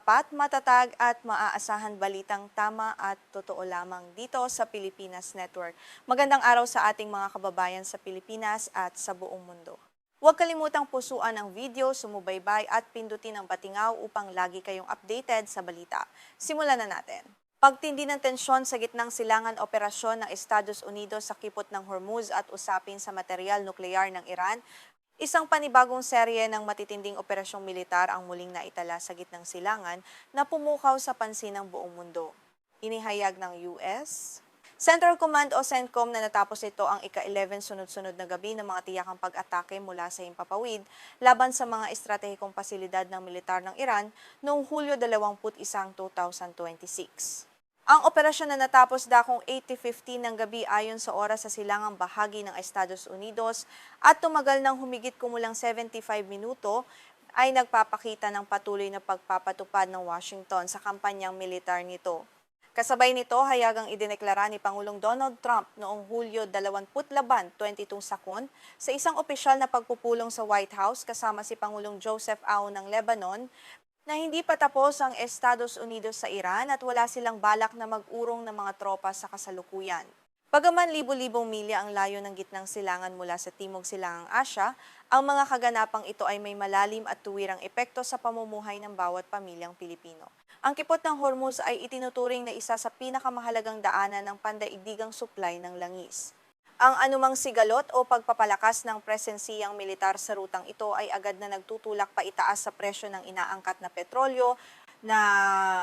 tapat, matatag at maaasahan balitang tama at totoo lamang dito sa Pilipinas Network. Magandang araw sa ating mga kababayan sa Pilipinas at sa buong mundo. Huwag kalimutang pusuan ang video, sumubaybay at pindutin ang batingaw upang lagi kayong updated sa balita. Simulan na natin. Pagtindi ng tensyon sa gitnang silangan operasyon ng Estados Unidos sa kipot ng Hormuz at usapin sa materyal nuklear ng Iran, isang panibagong serye ng matitinding operasyong militar ang muling naitala sa gitnang silangan na pumukaw sa pansin ng buong mundo. Inihayag ng US Central Command o CENTCOM na natapos ito ang ika-11 sunod-sunod na gabi ng mga tiyakang pag-atake mula sa himpapawid laban sa mga estratehikong pasilidad ng militar ng Iran noong Hulyo 21, 2026. Ang operasyon na natapos dakong 8:15 ng gabi ayon sa oras sa silangang bahagi ng Estados Unidos at tumagal ng humigit kumulang 75 minuto ay nagpapakita ng patuloy na pagpapatupad ng Washington sa kampanyang militar nito. Kasabay nito, hayagang idineklara ni Pangulong Donald Trump noong Hulyo 22 sakon sa isang opisyal na pagpupulong sa White House kasama si Pangulong Joseph Aoun ng Lebanon na hindi pa tapos ang Estados Unidos sa Iran at wala silang balak na mag-urong ng mga tropa sa kasalukuyan. Bagaman libo-libong milya ang layo ng gitnang silangan mula sa Timog Silangang Asya, ang mga kaganapang ito ay may malalim at tuwirang epekto sa pamumuhay ng bawat pamilyang Pilipino. Ang kipot ng Hormuz ay itinuturing na isa sa pinakamahalagang daanan ng pandaigdigang supply ng langis. Ang anumang sigalot o pagpapalakas ng presensiyang militar sa rutang ito ay agad na nagtutulak pa itaas sa presyo ng inaangkat na petrolyo na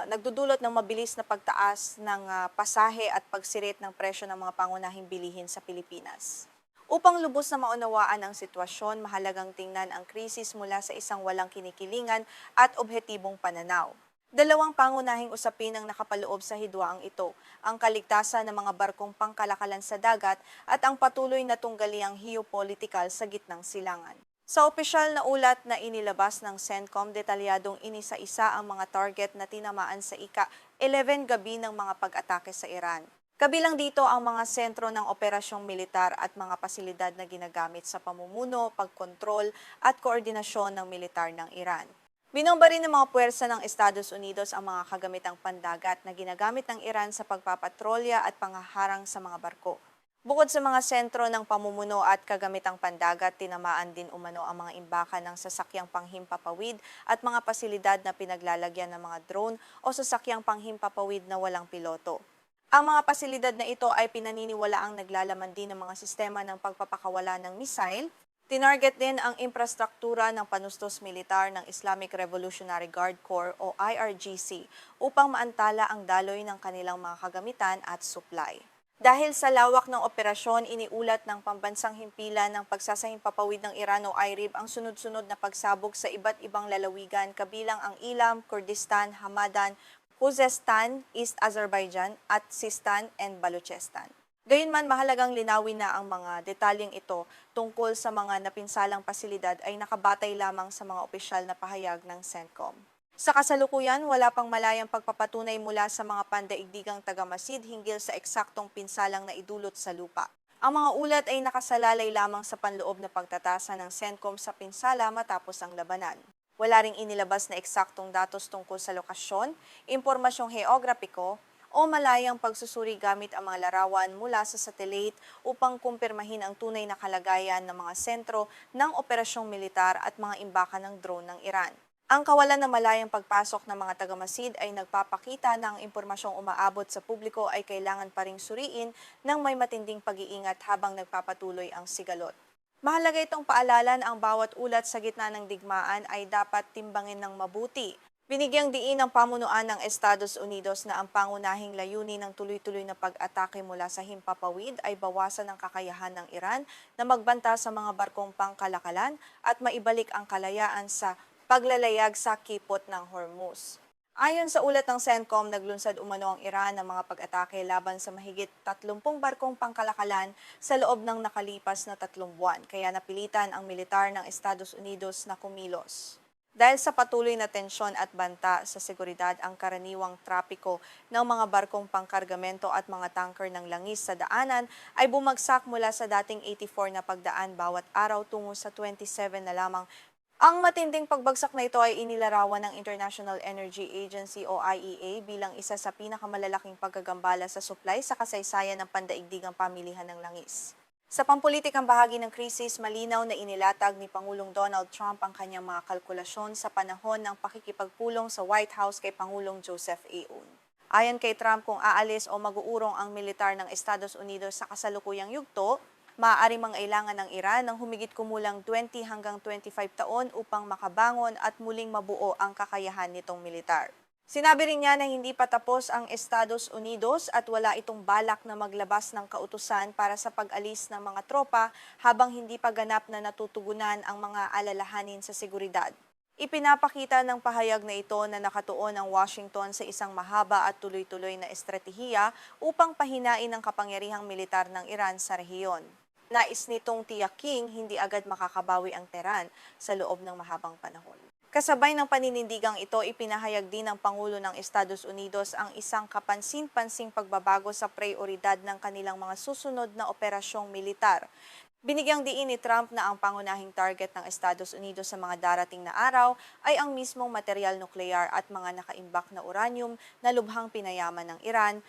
nagdudulot ng mabilis na pagtaas ng pasahe at pagsirit ng presyo ng mga pangunahing bilihin sa Pilipinas. Upang lubos na maunawaan ang sitwasyon, mahalagang tingnan ang krisis mula sa isang walang kinikilingan at objetibong pananaw. Dalawang pangunahing usapin ang nakapaloob sa hidwaang ito, ang kaligtasan ng mga barkong pangkalakalan sa dagat at ang patuloy na tunggaliang geopolitikal sa gitnang silangan. Sa opisyal na ulat na inilabas ng CENTCOM, detalyadong inisa-isa ang mga target na tinamaan sa ika-11 gabi ng mga pag-atake sa Iran. Kabilang dito ang mga sentro ng operasyong militar at mga pasilidad na ginagamit sa pamumuno, pagkontrol at koordinasyon ng militar ng Iran. Binomba rin ng mga puwersa ng Estados Unidos ang mga kagamitang pandagat na ginagamit ng Iran sa pagpapatrolya at panghaharang sa mga barko. Bukod sa mga sentro ng pamumuno at kagamitang pandagat, tinamaan din umano ang mga imbakan ng sasakyang panghimpapawid at mga pasilidad na pinaglalagyan ng mga drone o sasakyang panghimpapawid na walang piloto. Ang mga pasilidad na ito ay pinaniniwalaang naglalaman din ng mga sistema ng pagpapakawala ng missile. Tinarget din ang infrastruktura ng panustos militar ng Islamic Revolutionary Guard Corps o IRGC upang maantala ang daloy ng kanilang mga kagamitan at supply. Dahil sa lawak ng operasyon, iniulat ng pambansang himpilan ng pagsasahimpapawid ng Iran o IRIB ang sunod-sunod na pagsabog sa iba't ibang lalawigan kabilang ang Ilam, Kurdistan, Hamadan, Khuzestan, East Azerbaijan at Sistan and Balochistan. Gayunman, mahalagang linawin na ang mga detalyeng ito tungkol sa mga napinsalang pasilidad ay nakabatay lamang sa mga opisyal na pahayag ng CENTCOM. Sa kasalukuyan, wala pang malayang pagpapatunay mula sa mga pandaigdigang tagamasid hinggil sa eksaktong pinsalang na idulot sa lupa. Ang mga ulat ay nakasalalay lamang sa panloob na pagtatasa ng CENTCOM sa pinsala matapos ang labanan. Wala ring inilabas na eksaktong datos tungkol sa lokasyon, impormasyong heograpiko, o malayang pagsusuri gamit ang mga larawan mula sa satellite upang kumpirmahin ang tunay na kalagayan ng mga sentro ng operasyong militar at mga imbakan ng drone ng Iran. Ang kawalan ng malayang pagpasok ng mga tagamasid ay nagpapakita na ang impormasyong umaabot sa publiko ay kailangan pa ring suriin ng may matinding pag-iingat habang nagpapatuloy ang sigalot. Mahalaga itong paalalan ang bawat ulat sa gitna ng digmaan ay dapat timbangin ng mabuti. Binigyang diin ng pamunuan ng Estados Unidos na ang pangunahing layunin ng tuloy-tuloy na pag-atake mula sa himpapawid ay bawasan ang kakayahan ng Iran na magbanta sa mga barkong pangkalakalan at maibalik ang kalayaan sa paglalayag sa kipot ng Hormuz. Ayon sa ulat ng CENTCOM, naglunsad umano ang Iran ng mga pag-atake laban sa mahigit 30 barkong pangkalakalan sa loob ng nakalipas na 3 buwan, kaya napilitan ang militar ng Estados Unidos na kumilos. Dahil sa patuloy na tensyon at banta sa seguridad, ang karaniwang trapiko ng mga barkong pangkargamento at mga tanker ng langis sa daanan ay bumagsak mula sa dating 84 na pagdaan bawat araw tungo sa 27 na lamang Ang matinding pagbagsak na ito ay inilarawan ng International Energy Agency o IEA bilang isa sa pinakamalalaking paggagambala sa supply sa kasaysayan ng pandaigdigang pamilihan ng langis. Sa pampulitikang bahagi ng krisis, malinaw na inilatag ni Pangulong Donald Trump ang kanyang mga kalkulasyon sa panahon ng pakikipagpulong sa White House kay Pangulong Joseph A. Eun. Ayon kay Trump, kung aalis o mag-uurong ang militar ng Estados Unidos sa kasalukuyang yugto, maaari mangailangan ng Iran ng humigit kumulang 20 hanggang 25 taon upang makabangon at muling mabuo ang kakayahan nitong militar. Sinabi rin niya na hindi pa tapos ang Estados Unidos at wala itong balak na maglabas ng kautusan para sa pag-alis ng mga tropa habang hindi pa ganap na natutugunan ang mga alalahanin sa seguridad. Ipinapakita ng pahayag na ito na nakatuon ang Washington sa isang mahaba at tuloy-tuloy na estratehiya upang pahinain ang kapangyarihang militar ng Iran sa rehiyon. Nais nitong tiyaking hindi agad makakabawi ang Tehran sa loob ng mahabang panahon. Kasabay ng paninindigang ito, ipinahayag din ng Pangulo ng Estados Unidos ang isang kapansin-pansing pagbabago sa prioridad ng kanilang mga susunod na operasyong militar. Binigyang diin ni Trump na ang pangunahing target ng Estados Unidos sa mga darating na araw ay ang mismong material nuklear at mga nakaimbak na uranium na lubhang pinayaman ng Iran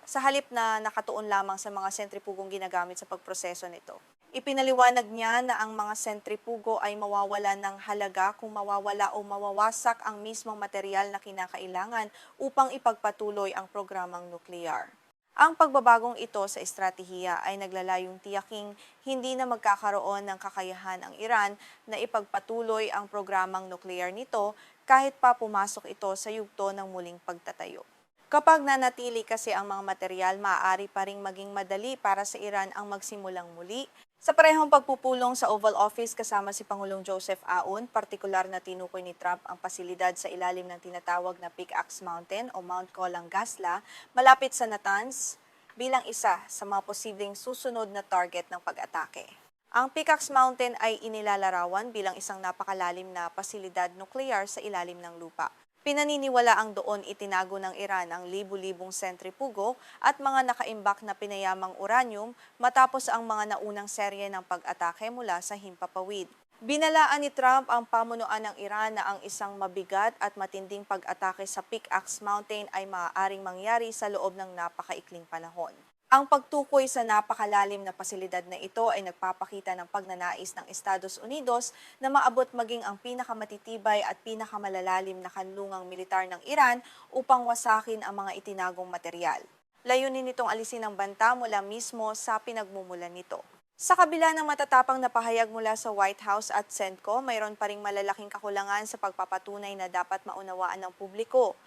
sa halip na nakatuon lamang sa mga sentripugong ginagamit sa pagproseso nito. Ipinaliwanag niya na ang mga sentripugo ay mawawala ng halaga kung mawawala o mawawasak ang mismong material na kinakailangan upang ipagpatuloy ang programang nuklear. Ang pagbabagong ito sa estratehiya ay naglalayong tiyaking hindi na magkakaroon ng kakayahan ang Iran na ipagpatuloy ang programang nuklear nito kahit pa pumasok ito sa yugto ng muling pagtatayo. Kapag nanatili kasi ang mga material, maaari pa ring maging madali para sa Iran ang magsimulang muli. Sa parehong pagpupulong sa Oval Office kasama si Pangulong Joseph Aoun, partikular na tinukoy ni Trump ang pasilidad sa ilalim ng tinatawag na Pickaxe Mountain o Mount Kolang Gasla, malapit sa Natanz, bilang isa sa mga posibleng susunod na target ng pag-atake. Ang Pickaxe Mountain ay inilalarawan bilang isang napakalalim na pasilidad nuklear sa ilalim ng lupa. Pinaniniwala ang doon itinago ng Iran ang libu-libong sentripugo at mga nakaimbak na pinayamang uranium matapos ang mga naunang serye ng pag-atake mula sa himpapawid. Binalaan ni Trump ang pamunuan ng Iran na ang isang mabigat at matinding pag-atake sa Pickaxe Mountain ay maaaring mangyari sa loob ng napakaikling panahon. Ang pagtukoy sa napakalalim na pasilidad na ito ay nagpapakita ng pagnanais ng Estados Unidos na maabot maging ang pinakamatitibay at pinakamalalalim na kanlungang militar ng Iran upang wasakin ang mga itinagong material. Layunin nitong alisin ang banta mula mismo sa pinagmumulan nito. Sa kabila ng matatapang na pahayag mula sa White House at CENTCO, mayroon pa ring malalaking kakulangan sa pagpapatunay na dapat maunawaan ng publiko.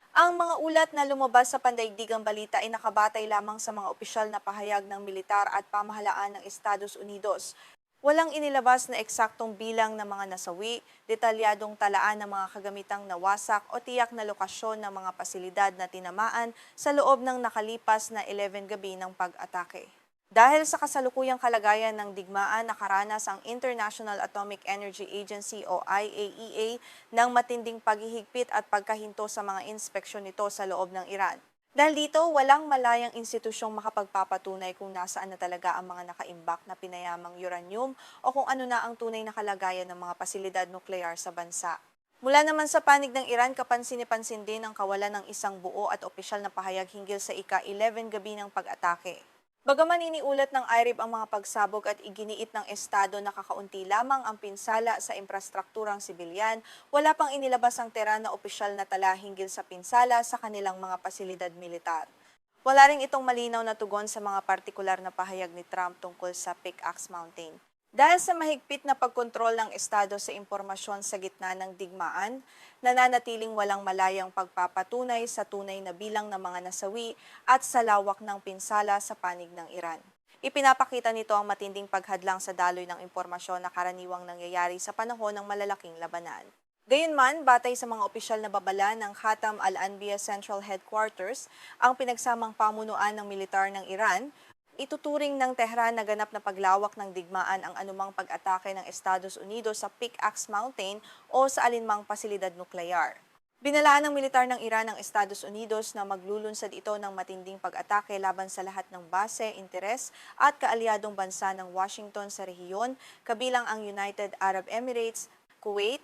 Ang mga ulat na lumabas sa pandaigdigang balita ay nakabatay lamang sa mga opisyal na pahayag ng militar at pamahalaan ng Estados Unidos. Walang inilabas na eksaktong bilang ng mga nasawi, detalyadong talaan ng mga kagamitang nawasak o tiyak na lokasyon ng mga pasilidad na tinamaan sa loob ng nakalipas na 11 gabi ng pag-atake. Dahil sa kasalukuyang kalagayan ng digmaan, nakaranas ang International Atomic Energy Agency o IAEA ng matinding paghihigpit at pagkahinto sa mga inspeksyon nito sa loob ng Iran. Dahil dito, walang malayang institusyong makapagpapatunay kung nasaan na talaga ang mga nakaimbak na pinayamang uranium o kung ano na ang tunay na kalagayan ng mga pasilidad nuklear sa bansa. Mula naman sa panig ng Iran, kapansin-pansin din ang kawalan ng isang buo at opisyal na pahayag hinggil sa ika-11 gabi ng pag-atake. Bagaman iniulat ng IRIB ang mga pagsabog at iginiit ng Estado na kakaunti lamang ang pinsala sa infrastrukturang sibilyan, wala pang inilabas ang Tehran na opisyal na tala hinggil sa pinsala sa kanilang mga pasilidad militar. Wala ring itong malinaw na tugon sa mga partikular na pahayag ni Trump tungkol sa Pickaxe Mountain. Dahil sa mahigpit na pagkontrol ng Estado sa impormasyon sa gitna ng digmaan, nananatiling walang malayang pagpapatunay sa tunay na bilang ng mga nasawi at sa lawak ng pinsala sa panig ng Iran. Ipinapakita nito ang matinding paghadlang sa daloy ng impormasyon na karaniwang nangyayari sa panahon ng malalaking labanan. Gayunman, batay sa mga opisyal na babala ng Khatam al-Anbiya Central Headquarters, ang pinagsamang pamunuan ng militar ng Iran, ituturing ng Tehran na ganap na paglawak ng digmaan ang anumang pag-atake ng Estados Unidos sa Pickaxe Mountain o sa alinmang pasilidad nuklear. Binalaan ng militar ng Iran ng Estados Unidos na maglulunsad ito ng matinding pag-atake laban sa lahat ng base, interes at kaalyadong bansa ng Washington sa rehiyon, kabilang ang United Arab Emirates, Kuwait,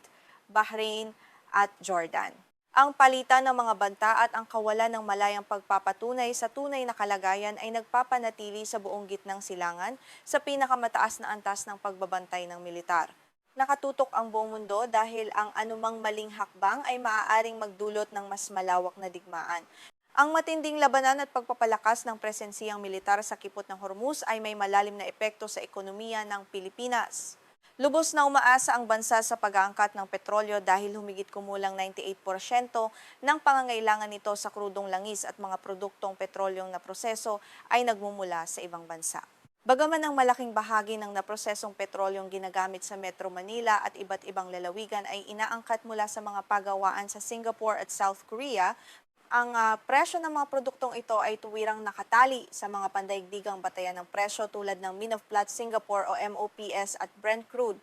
Bahrain at Jordan. Ang palitan ng mga banta at ang kawalan ng malayang pagpapatunay sa tunay na kalagayan ay nagpapanatili sa buong gitnang silangan sa pinakamataas na antas ng pagbabantay ng militar. Nakatutok ang buong mundo dahil ang anumang maling hakbang ay maaaring magdulot ng mas malawak na digmaan. Ang matinding labanan at pagpapalakas ng presensiyang militar sa kipot ng Hormuz ay may malalim na epekto sa ekonomiya ng Pilipinas. Lubos na umaasa ang bansa sa pag-aangkat ng petrolyo dahil humigit kumulang 98% ng pangangailangan nito sa krudong langis at mga produktong petrolyong na proseso ay nagmumula sa ibang bansa. Bagaman ang malaking bahagi ng naprosesong petrolyong ginagamit sa Metro Manila at iba't ibang lalawigan ay inaangkat mula sa mga pagawaan sa Singapore at South Korea, ang presyo ng mga produktong ito ay tuwirang nakatali sa mga pandaigdigang batayan ng presyo tulad ng Min of Platts Singapore o MOPS at Brent crude.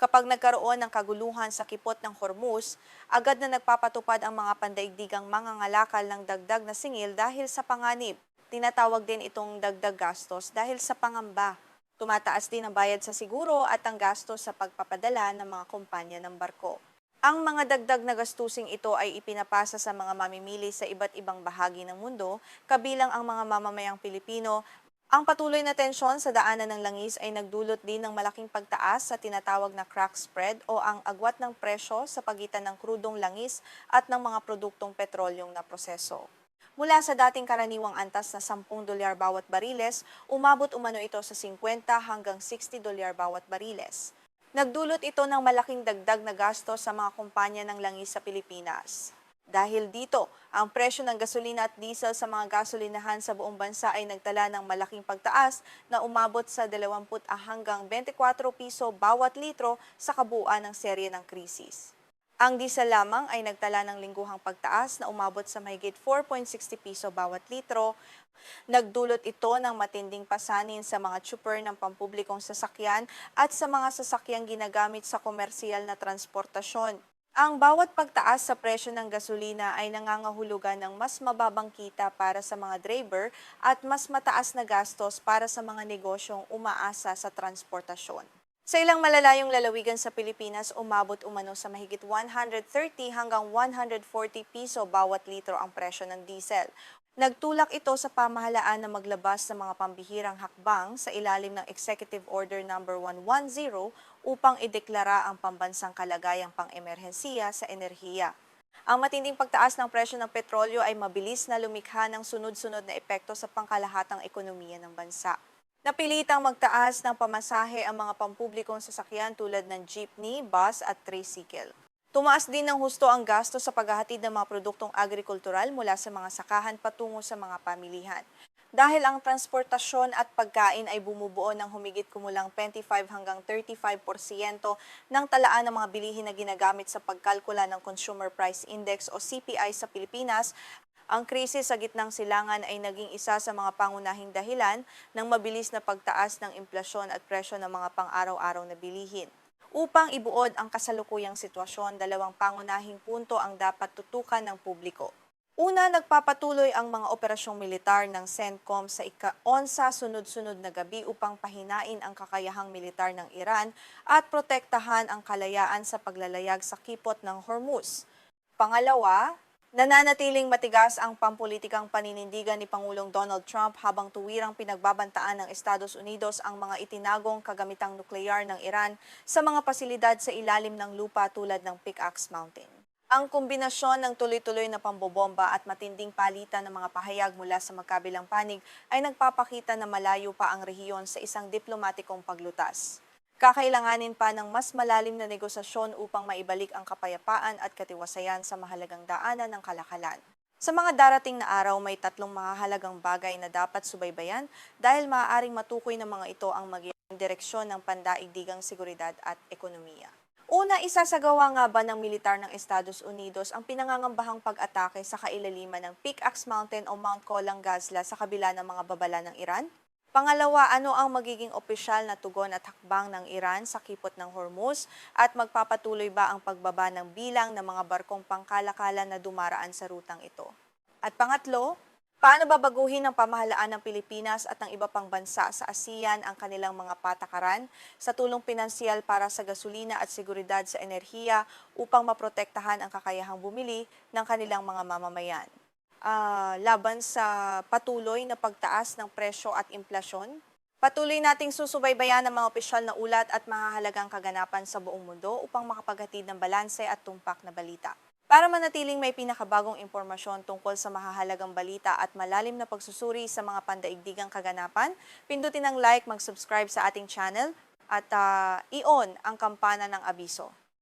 Kapag nagkaroon ng kaguluhan sa kipot ng Hormuz, agad na nagpapatupad ang mga pandaigdigang mangangalakal ng dagdag na singil dahil sa panganib. Tinatawag din itong dagdag gastos dahil sa pangamba. Tumataas din ang bayad sa siguro at ang gastos sa pagpapadala ng mga kumpanya ng barko. Ang mga dagdag na gastusing ito ay ipinapasa sa mga mamimili sa iba't ibang bahagi ng mundo, kabilang ang mga mamamayang Pilipino. Ang patuloy na tensyon sa daanan ng langis ay nagdulot din ng malaking pagtaas sa tinatawag na crack spread o ang agwat ng presyo sa pagitan ng krudong langis at ng mga produktong petrolyong na proseso. Mula sa dating karaniwang antas na $10 bawat bariles, umabot umano ito sa 50 hanggang $60 bawat bariles. Nagdulot ito ng malaking dagdag na gasto sa mga kumpanya ng langis sa Pilipinas. Dahil dito, ang presyo ng gasolina at diesel sa mga gasolinahan sa buong bansa ay nagtala ng malaking pagtaas na umabot sa 20 hanggang 24 piso bawat litro sa kabuuan ng serye ng krisis. Ang diesel lamang ay nagtala ng lingguhang pagtaas na umabot sa mahigit 4.60 piso bawat litro. Nagdulot ito ng matinding pasanin sa mga tsuper ng pampublikong sasakyan at sa mga sasakyang ginagamit sa komersyal na transportasyon. Ang bawat pagtaas sa presyo ng gasolina ay nangangahulugan ng mas mababang kita para sa mga driver at mas mataas na gastos para sa mga negosyong umaasa sa transportasyon. Sa ilang malalayong lalawigan sa Pilipinas, umabot umano sa mahigit 130 hanggang 140 piso bawat litro ang presyo ng diesel. Nagtulak ito sa pamahalaan na maglabas ng mga pambihirang hakbang sa ilalim ng Executive Order No. 110 upang ideklara ang pambansang kalagayang pang-emerhensiya sa enerhiya. Ang matinding pagtaas ng presyo ng petrolyo ay mabilis na lumikha ng sunod-sunod na epekto sa pangkalahatang ekonomiya ng bansa. Napilitang magtaas ng pamasahe ang mga pampublikong sasakyan tulad ng jeepney, bus at tricycle. Tumaas din ng husto ang gasto sa paghahatid ng mga produktong agrikultural mula sa mga sakahan patungo sa mga pamilihan. Dahil ang transportasyon at pagkain ay bumubuo ng humigit kumulang 25 hanggang 35% ng talaan ng mga bilihin na ginagamit sa pagkalkula ng Consumer Price Index o CPI sa Pilipinas, ang krisis sa gitnang silangan ay naging isa sa mga pangunahing dahilan ng mabilis na pagtaas ng inflasyon at presyo ng mga pang-araw-araw na bilihin. Upang ibuod ang kasalukuyang sitwasyon, dalawang pangunahing punto ang dapat tutukan ng publiko. Una, nagpapatuloy ang mga operasyong militar ng CENTCOM sa ika-11 sunod-sunod na gabi upang pahinain ang kakayahang militar ng Iran at protektahan ang kalayaan sa paglalayag sa kipot ng Hormuz. Pangalawa, nananatiling matigas ang pampulitikang paninindigan ni Pangulong Donald Trump habang tuwirang pinagbabantaan ng Estados Unidos ang mga itinagong kagamitang nuklear ng Iran sa mga pasilidad sa ilalim ng lupa tulad ng Pickaxe Mountain. Ang kombinasyon ng tuloy-tuloy na pambobomba at matinding palitan ng mga pahayag mula sa magkabilang panig ay nagpapakita na malayo pa ang rehiyon sa isang diplomatikong paglutas. Kakailanganin pa ng mas malalim na negosasyon upang maibalik ang kapayapaan at katiwasayan sa mahalagang daanan ng kalakalan. Sa mga darating na araw, may tatlong mahalagang bagay na dapat subaybayan dahil maaaring matukoy ng mga ito ang magiging direksyon ng pandaigdigang seguridad at ekonomiya. Una, isasagawa nga ba ng militar ng Estados Unidos ang pinangangambahang pag-atake sa kailaliman ng Pickaxe Mountain o Mount Kolang Gazla sa kabila ng mga babala ng Iran? Pangalawa, ano ang magiging opisyal na tugon at hakbang ng Iran sa kipot ng Hormuz at magpapatuloy ba ang pagbaba ng bilang ng mga barkong pangkalakalan na dumaraan sa rutang ito? At pangatlo, Paano babaguhin ng pamahalaan ng Pilipinas at ng iba pang bansa sa ASEAN ang kanilang mga patakaran sa tulong pinansyal para sa gasolina at seguridad sa enerhiya upang maprotektahan ang kakayahang bumili ng kanilang mga mamamayan? Laban sa patuloy na pagtaas ng presyo at implasyon, patuloy nating susubaybayan ang mga opisyal na ulat at mahahalagang kaganapan sa buong mundo upang makapaghatid ng balanse at tumpak na balita. Para manatiling may pinakabagong impormasyon tungkol sa mahahalagang balita at malalim na pagsusuri sa mga pandaigdigang kaganapan, pindutin ang like, mag-subscribe sa ating channel at i-on ang kampana ng abiso.